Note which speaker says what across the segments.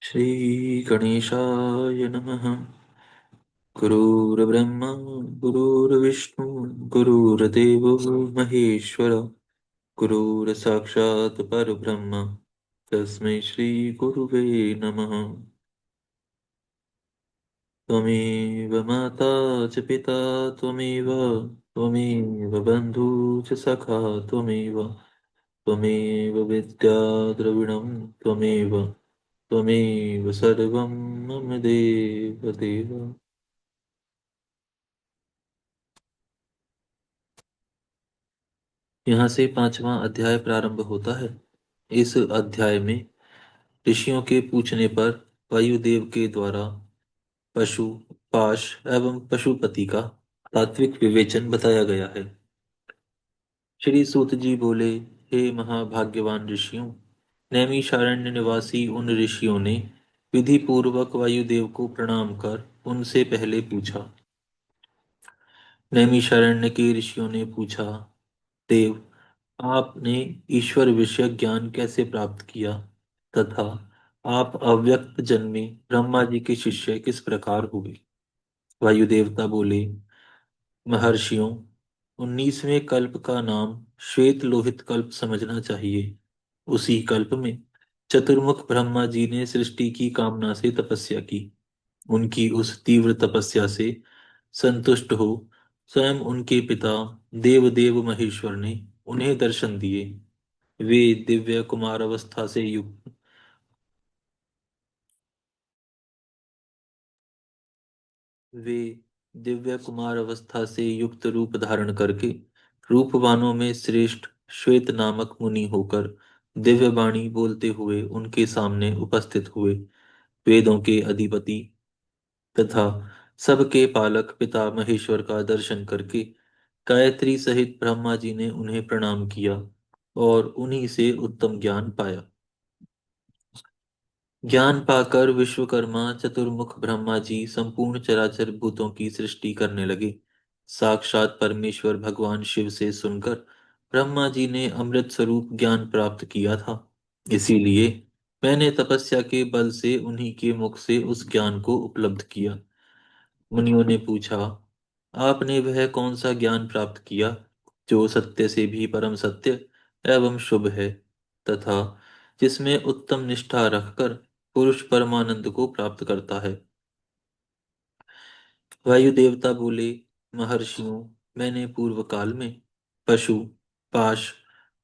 Speaker 1: श्रीगणेशाय नमः। गुरुर्ब्रह्मा गुरुर्विष्णु गुरुर्देवो महेश्वर गुरुर्साक्षात् परब्रह्म तस्मै श्रीगुरुवे नमः। त्वमेव माता च पिता त्वमेव त्वमेव बन्धु च सखा त्वमेव त्वमेव विद्या द्रविणं त्वमेव त्वमेव सर्वं मम देव देव। यहाँ से पांचवां अध्याय प्रारंभ होता है। इस अध्याय में ऋषियों के पूछने पर वायुदेव के द्वारा पशु, पाश एवं पशुपति का तात्विक विवेचन बताया गया है। श्री सूत जी बोले, हे महाभाग्यवान ऋषियों, नैमिषारण्य निवासी उन ऋषियों ने विधि पूर्वक वायुदेव को प्रणाम कर उनसे पहले पूछा। नैमिषारण्य के ऋषियों ने पूछा, देव, आपने ईश्वर विषयक ज्ञान कैसे प्राप्त किया तथा आप अव्यक्त जन्मे ब्रह्मा जी के शिष्य किस प्रकार हुए। वायुदेवता बोले, महर्षियों, 19वें कल्प का नाम श्वेत लोहित कल्प समझना चाहिए। उसी कल्प में चतुर्मुख ब्रह्मा जी ने सृष्टि की कामना से तपस्या की। उनकी उस तीव्र तपस्या से संतुष्ट हो स्वयं उनके पिता देवदेव महेश्वर ने उन्हें दर्शन दिए। वे दिव्य कुमार अवस्था से युक्त वे दिव्य कुमार अवस्था से युक्त रूप धारण करके रूपवानों में श्रेष्ठ श्वेत नामक मुनि होकर दिव्य वाणी बोलते हुए उनके सामने उपस्थित हुए। वेदों के अधिपति तथा सबके पालक पिता महेश्वर का दर्शन करके गायत्री सहित ब्रह्मा जी ने उन्हें प्रणाम किया और उन्हीं से उत्तम ज्ञान पाया। ज्ञान पाकर विश्वकर्मा चतुर्मुख ब्रह्मा जी संपूर्ण चराचर भूतों की सृष्टि करने लगे। साक्षात परमेश्वर भगवान शिव से सुनकर ब्रह्मा जी ने अमृत स्वरूप ज्ञान प्राप्त किया था। इसीलिए मैंने तपस्या के बल से उन्हीं के मुख से उस ज्ञान को उपलब्ध किया। मुनियों ने पूछा, आपने वह कौन सा ज्ञान प्राप्त किया जो सत्य से भी परम सत्य एवं शुभ है तथा जिसमें उत्तम निष्ठा रखकर पुरुष परमानंद को प्राप्त करता है। वायु देवता बोले, महर्षियों, मैंने पूर्व काल में पशु, पाश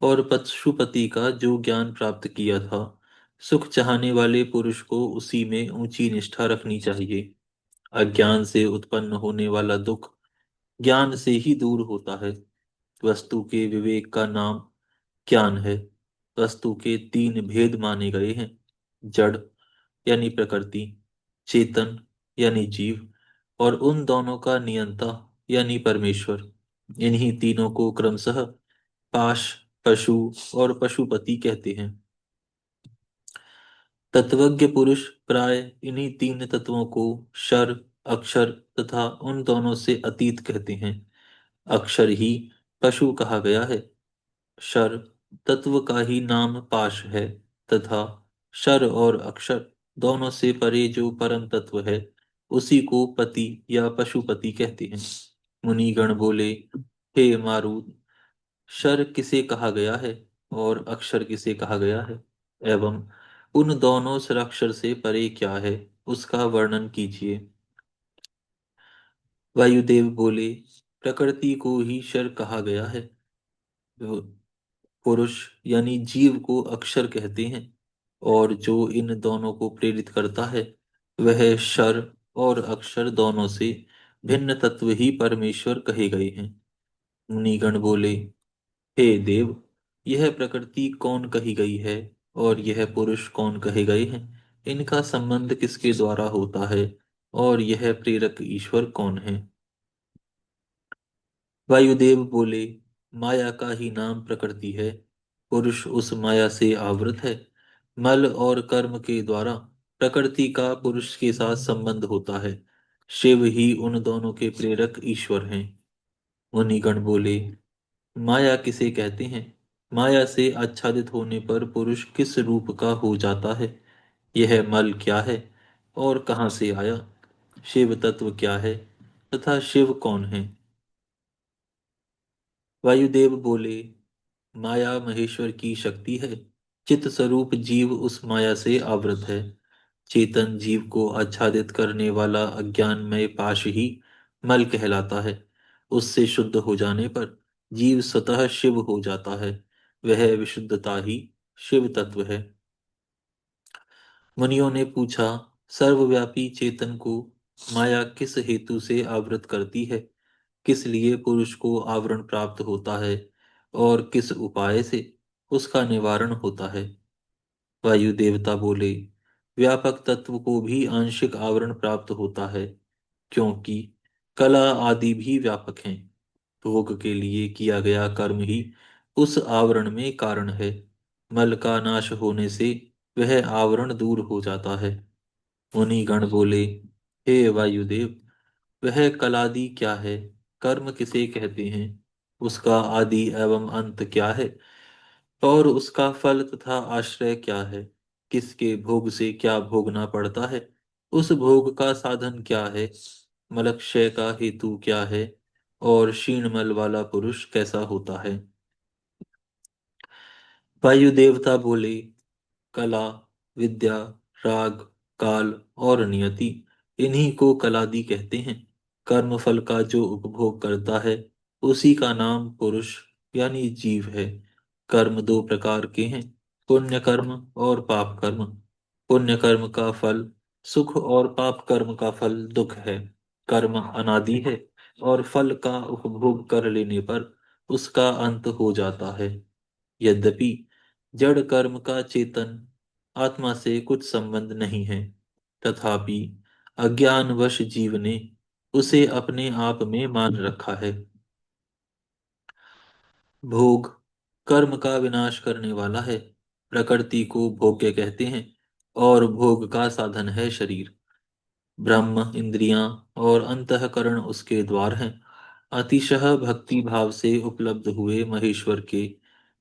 Speaker 1: और पशुपति का जो ज्ञान प्राप्त किया था, सुख चाहने वाले पुरुष को उसी में ऊंची निष्ठा रखनी चाहिए। अज्ञान से उत्पन्न होने वाला दुख ज्ञान से ही दूर होता है। वस्तु के विवेक का नाम ज्ञान है। वस्तु के तीन भेद माने गए हैं, जड़ यानी प्रकृति, चेतन यानी जीव और उन दोनों का नियंता यानी परमेश्वर। इन्हीं तीनों को क्रमशः पाश, पशु और पशुपति कहते हैं। तत्वज्ञ पुरुष प्राय इन्हीं तीन तत्वों को क्षर, अक्षर तथा उन दोनों से अतीत कहते हैं। अक्षर ही पशु कहा गया है। क्षर तत्व का ही नाम पाश है तथा क्षर और अक्षर दोनों से परे जो परम तत्व है उसी को पति या पशुपति कहते हैं। मुनिगण बोले, हे मारुत, क्षर किसे कहा गया है और अक्षर किसे कहा गया है एवं उन दोनों स्वराक्षर से परे क्या है, उसका वर्णन कीजिए। वायुदेव बोले, प्रकृति को ही क्षर कहा गया है। पुरुष यानी जीव को अक्षर कहते हैं और जो इन दोनों को प्रेरित करता है वह क्षर और अक्षर दोनों से भिन्न तत्व ही परमेश्वर कहे गए हैं। मुनिगण बोले, हे देव, यह प्रकृति कौन कही गई है और यह पुरुष कौन कहे गए हैं, इनका संबंध किसके द्वारा होता है और यह प्रेरक ईश्वर कौन है। वायुदेव बोले, माया का ही नाम प्रकृति है। पुरुष उस माया से आवृत है। मल और कर्म के द्वारा प्रकृति का पुरुष के साथ संबंध होता है। शिव ही उन दोनों के प्रेरक ईश्वर हैं। मुनिगण बोले, माया किसे कहते हैं? माया से आच्छादित होने पर पुरुष किस रूप का हो जाता है? यह मल क्या है और कहाँ से आया? शिव तत्व क्या है तथा शिव कौन है? वायुदेव बोले, माया महेश्वर की शक्ति है। चित स्वरूप जीव उस माया से आवृत है। चेतन जीव को आच्छादित करने वाला अज्ञानमय पाश ही मल कहलाता है। उससे शुद्ध हो जाने पर जीव स्वतः शिव हो जाता है। वह विशुद्धता ही शिव तत्व है। मुनियों ने पूछा, सर्वव्यापी चेतन को माया किस हेतु से आवृत करती है? किस लिए पुरुष को आवरण प्राप्त होता है और किस उपाय से उसका निवारण होता है? वायु देवता बोले, व्यापक तत्व को भी आंशिक आवरण प्राप्त होता है, क्योंकि कला आदि भी व्यापक हैं। भोग के लिए किया गया कर्म ही उस आवरण में कारण है। मल का नाश होने से वह आवरण दूर हो जाता है। मुनिगण बोले, हे वायुदेव, वह कलादि क्या है? कर्म किसे कहते हैं? उसका आदि एवं अंत क्या है? और उसका फल तथा आश्रय क्या है? किसके भोग से क्या भोगना पड़ता है? उस भोग का साधन क्या है? मलक्षय का हेतु क्या है? और क्षीणमल वाला पुरुष कैसा होता है? वायु देवता बोले, कला, विद्या, राग, काल और नियति, इन्हीं को कलादि कहते हैं। कर्म फल का जो उपभोग करता है उसी का नाम पुरुष यानी जीव है। कर्म दो प्रकार के हैं, पुण्य कर्म और पाप कर्म। पुण्य कर्म का फल सुख और पाप कर्म का फल दुख है। कर्म अनादि है और फल का उपभोग कर लेने पर उसका अंत हो जाता है। यद्यपि जड़ कर्म का चेतन आत्मा से कुछ संबंध नहीं है, तथापि अज्ञानवश जीव ने उसे अपने आप में मान रखा है। भोग कर्म का विनाश करने वाला है। प्रकृति को भोग्य कहते हैं और भोग का साधन है शरीर। ब्रह्म इंद्रियां और अंतःकरण उसके द्वार हैं। अतिशय भक्ति भाव से उपलब्ध हुए महेश्वर के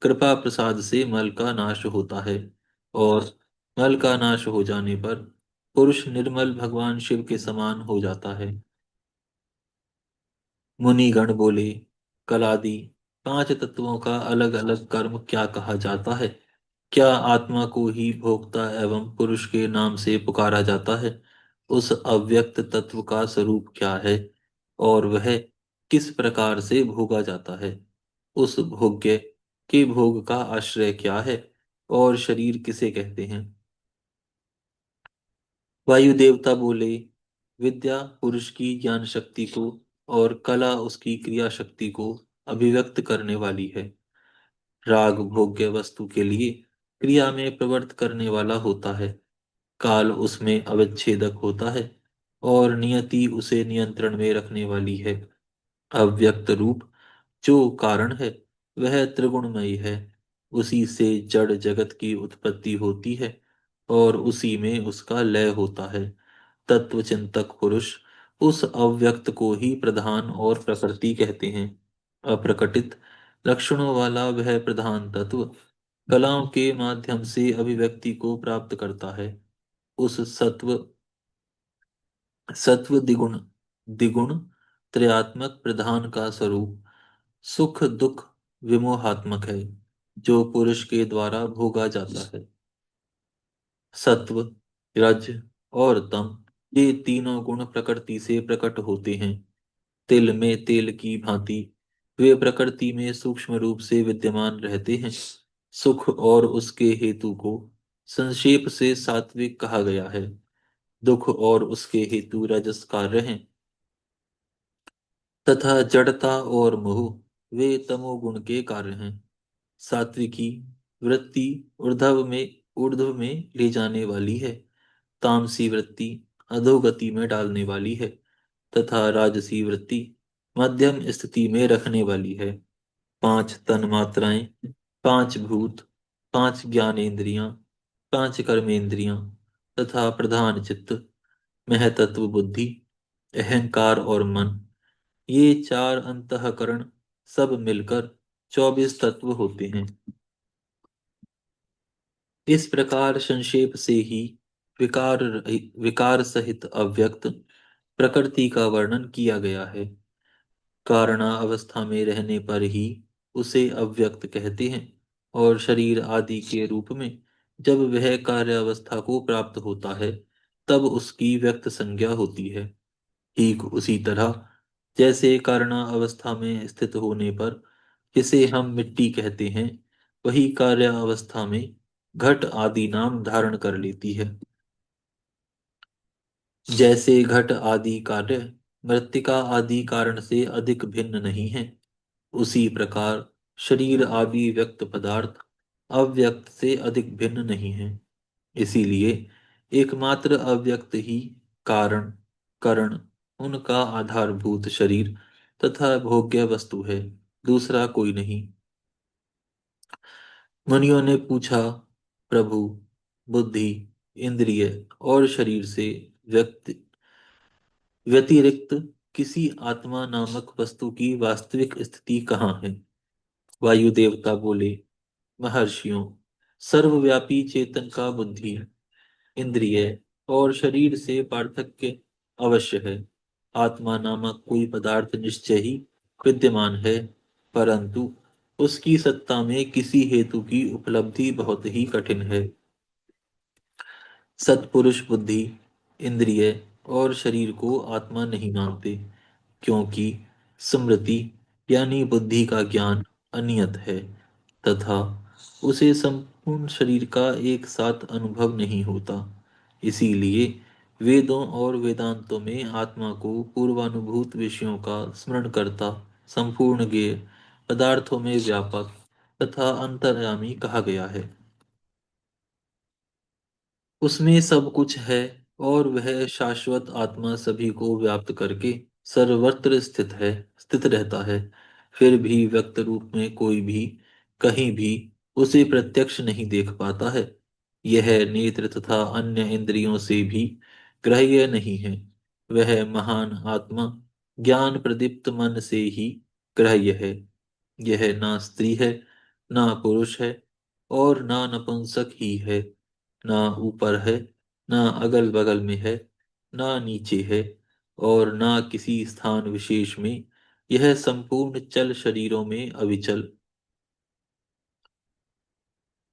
Speaker 1: कृपा प्रसाद से मल का नाश होता है, और मल का नाश हो जाने पर पुरुष निर्मल भगवान शिव के समान हो जाता है। मुनिगण बोले, कलादि पांच तत्वों का अलग अलग कर्म क्या कहा जाता है? क्या आत्मा को ही भोक्ता एवं पुरुष के नाम से पुकारा जाता है? उस अव्यक्त तत्व का स्वरूप क्या है और वह किस प्रकार से भोगा जाता है? उस भोग्य के भोग का आश्रय क्या है और शरीर किसे कहते हैं? वायु देवता बोले, विद्या पुरुष की ज्ञान शक्ति को और कला उसकी क्रिया शक्ति को अभिव्यक्त करने वाली है। राग भोग्य वस्तु के लिए क्रिया में प्रवृत्त करने वाला होता है। काल उसमें अविच्छेदक होता है और नियति उसे नियंत्रण में रखने वाली है। अव्यक्त रूप जो कारण है वह त्रिगुणमयी है। उसी से जड़ जगत की उत्पत्ति होती है और उसी में उसका लय होता है। तत्वचिंतक पुरुष उस अव्यक्त को ही प्रधान और प्रकृति कहते हैं। अप्रकटित लक्षणों वाला वह प्रधान तत्व कलाओं के माध्यम से अभिव्यक्ति को प्राप्त करता है। उस सत्व सत्व दिगुण दिगुण त्रयात्मक प्रधान का स्वरूप सुख दुख विमोहात्मक है, जो पुरुष के द्वारा भोगा जाता है। सत्व, रज और तम, ये तीनों गुण प्रकृति से प्रकट होते हैं। तिल में तेल की भांति वे प्रकृति में सूक्ष्म रूप से विद्यमान रहते हैं। सुख और उसके हेतु को संक्षेप से सात्विक कहा गया है। दुख और उसके हेतु रजस कार्य हैं, तथा जड़ता और मोह वे तमोगुण के कार्य हैं। सात्विकी वृत्ति ऊर्ध्व में ले जाने वाली है। तामसी वृत्ति अधोगति में डालने वाली है, तथा राजसी वृत्ति मध्यम स्थिति में रखने वाली है। पांच तन मात्राएं, पांच भूत, पांच ज्ञानेंद्रियां, पांच कर्मेंद्रियां तथा प्रधान चित्त, महतत्व बुद्धि, अहंकार और मन, ये चार अंतःकरण सब मिलकर 24 तत्व होते हैं। इस प्रकार संक्षेप से ही विकार विकार सहित अव्यक्त प्रकृति का वर्णन किया गया है। कारणावस्था में रहने पर ही उसे अव्यक्त कहते हैं, और शरीर आदि के रूप में जब वह कार्यावस्था को प्राप्त होता है तब उसकी व्यक्त संज्ञा होती है। ठीक उसी तरह जैसे कारणावस्था में स्थित होने पर जिसे हम मिट्टी कहते हैं, वही कार्यावस्था में घट आदि नाम धारण कर लेती है। जैसे घट आदि कार्य मृत्तिका आदि कारण से अधिक भिन्न नहीं है, उसी प्रकार शरीर आदि व्यक्त पदार्थ अव्यक्त से अधिक भिन्न नहीं है। इसीलिए एकमात्र अव्यक्त ही कारण करण उनका आधारभूत शरीर तथा भोग्य वस्तु है, दूसरा कोई नहीं। मुनियों ने पूछा, प्रभु, बुद्धि, इंद्रिय और शरीर से व्यक्त व्यतिरिक्त किसी आत्मा नामक वस्तु की वास्तविक स्थिति कहाँ है? वायु देवता बोले, महर्षियों, सर्वव्यापी चेतन का बुद्धि, इंद्रिय और शरीर से पार्थक्य अवश्य है। आत्मा नामक कोई पदार्थ निश्चय ही विद्यमान है, परंतु उसकी सत्ता में किसी हेतु की उपलब्धि बहुत ही कठिन है। सत्पुरुष बुद्धि, इंद्रिय और शरीर को आत्मा नहीं मानते, क्योंकि स्मृति यानी बुद्धि का ज्ञान अनियत है तथा उसे संपूर्ण शरीर का एक साथ अनुभव नहीं होता। इसीलिए वेदों और वेदांतों में आत्मा को पूर्वानुभूत विषयों का स्मरण करता, संपूर्ण ज्ञेय, पदार्थों में व्यापक तथा अंतर्यामी कहा गया है। उसमें सब कुछ है और वह शाश्वत आत्मा सभी को व्याप्त करके सर्वत्र स्थित रहता है। फिर भी व्यक्त रूप में कोई भी कहीं भी उसे प्रत्यक्ष नहीं देख पाता है। यह नेत्र तथा अन्य इंद्रियों से भी ग्राह्य नहीं है। वह महान आत्मा ज्ञान प्रदीप्त मन से ही ग्राह्य है। यह ना स्त्री है, ना पुरुष है, और ना नपुंसक ही है, ना ऊपर है, ना अगल बगल में है, ना नीचे है, और ना किसी स्थान विशेष में। यह संपूर्ण चल शरीरों में अविचल,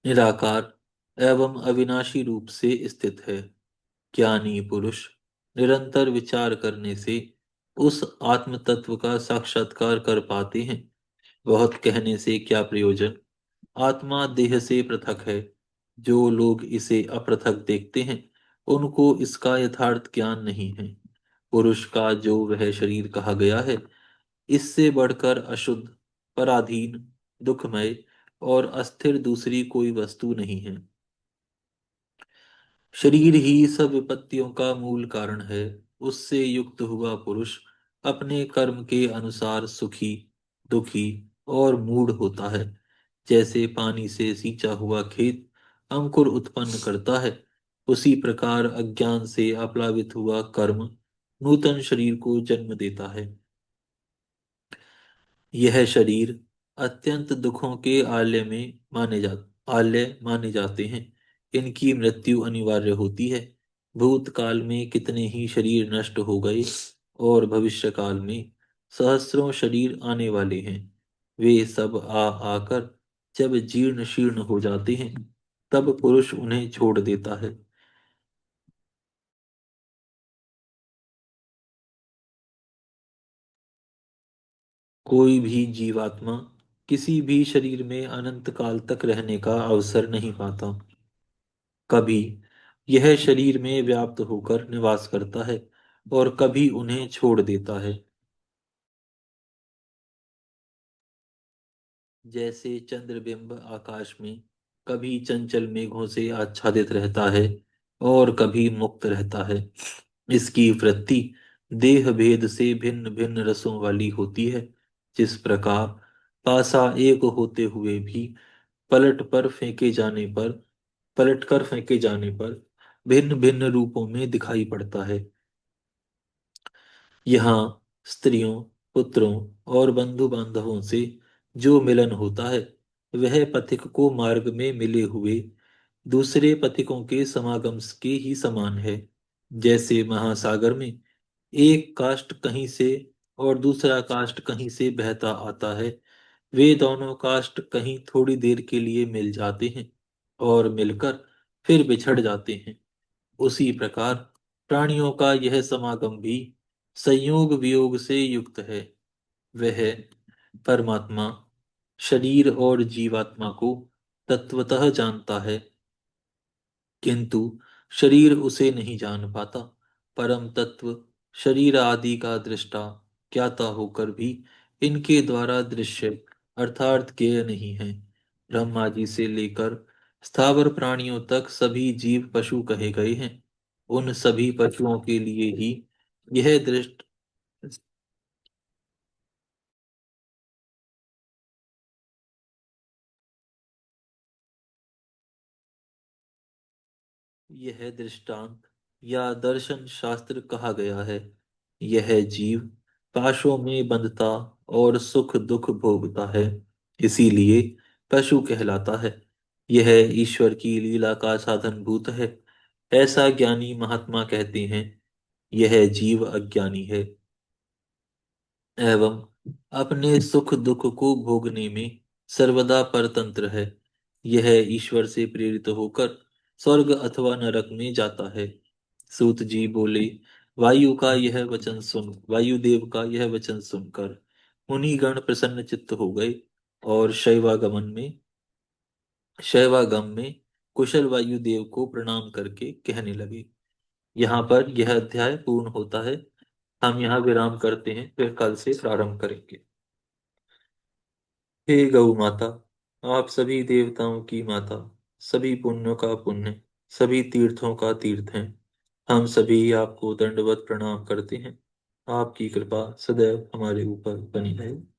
Speaker 1: निराकार एवं अविनाशी रूप से स्थित है। ज्ञानी पुरुष निरंतर विचार करने से उस आत्म तत्व का साक्षात्कार कर पाते हैं। बहुत कहने से क्या प्रयोजन? आत्मा देह से पृथक है। जो लोग इसे अपृथक देखते हैं, उनको इसका यथार्थ ज्ञान नहीं है। पुरुष का जो वह शरीर कहा गया है, इससे बढ़कर अशुद्ध, पराधीन, दुखमय और अस्थिर दूसरी कोई वस्तु नहीं है। शरीर ही सब विपत्तियों का मूल कारण है। उससे युक्त हुआ पुरुष अपने कर्म के अनुसार सुखी, दुखी और मूढ़ होता है। जैसे पानी से सींचा हुआ खेत अंकुर उत्पन्न करता है, उसी प्रकार अज्ञान से आप्लावित हुआ कर्म नूतन शरीर को जन्म देता है। यह शरीर अत्यंत दुखों के आल्य माने जाते हैं। इनकी मृत्यु अनिवार्य होती है। भूतकाल में कितने ही शरीर नष्ट हो गए और भविष्य काल में सहस्रों शरीर आने वाले हैं। वे सब आ आकर जब जीर्ण शीर्ण हो जाते हैं, तब पुरुष उन्हें छोड़ देता है। कोई भी जीवात्मा किसी भी शरीर में अनंत काल तक रहने का अवसर नहीं पाता। कभी यह शरीर में व्याप्त होकर निवास करता है और कभी उन्हें छोड़ देता है। जैसे चंद्रबिंब आकाश में कभी चंचल मेघों से आच्छादित रहता है और कभी मुक्त रहता है। इसकी वृत्ति देह भेद से भिन्न भिन्न रसों वाली होती है। जिस प्रकार पासा एक होते हुए भी पलट पलट कर फेंके जाने पर भिन्न भिन्न रूपों में दिखाई पड़ता है। यहाँ स्त्रियों, पुत्रों और बंधु बांधवों से जो मिलन होता है, वह पथिक को मार्ग में मिले हुए दूसरे पथिकों के समागम के ही समान है। जैसे महासागर में एक काष्ठ कहीं से और दूसरा काष्ठ कहीं से बहता आता है, वे दोनों काष्ठ कहीं थोड़ी देर के लिए मिल जाते हैं और मिलकर फिर बिछड़ जाते हैं। उसी प्रकार प्राणियों का यह समागम भी संयोग वियोग से युक्त है। वह परमात्मा शरीर और जीवात्मा को तत्वतः जानता है, किंतु शरीर उसे नहीं जान पाता। परम तत्व शरीर आदि का दृष्टा ज्ञाता होकर भी इनके द्वारा दृश्य अर्थात ज्ञेय नहीं है। ब्रह्मा जी से लेकर स्थावर प्राणियों तक सभी जीव पशु कहे गए हैं। उन सभी पशुओं के लिए ही यह दृष्ट यह दृष्टांत या दर्शन शास्त्र कहा गया है। यह जीव पाशों में बंधता और सुख दुख भोगता है, इसीलिए पशु कहलाता है। यह ईश्वर की लीला का साधनभूत है, ऐसा ज्ञानी महात्मा कहते हैं। यह जीव अज्ञानी है एवं अपने सुख दुख को भोगने में सर्वदा परतंत्र है। यह ईश्वर से प्रेरित होकर स्वर्ग अथवा नरक में जाता है। सूत जी बोले, वायुदेव का यह वचन सुनकर मुनिगण प्रसन्न चित्त हो गए और शैवागम में कुशल वायुदेव को प्रणाम करके कहने लगे। यहाँ पर यह अध्याय पूर्ण होता है। हम यहाँ विराम करते हैं, फिर कल से प्रारंभ करेंगे। हे गौ माता, आप सभी देवताओं की माता, सभी पुण्यों का पुण्य, सभी तीर्थों का तीर्थ हैं। हम सभी आपको दंडवत प्रणाम करते हैं। आपकी कृपा सदैव हमारे ऊपर बनी रहे।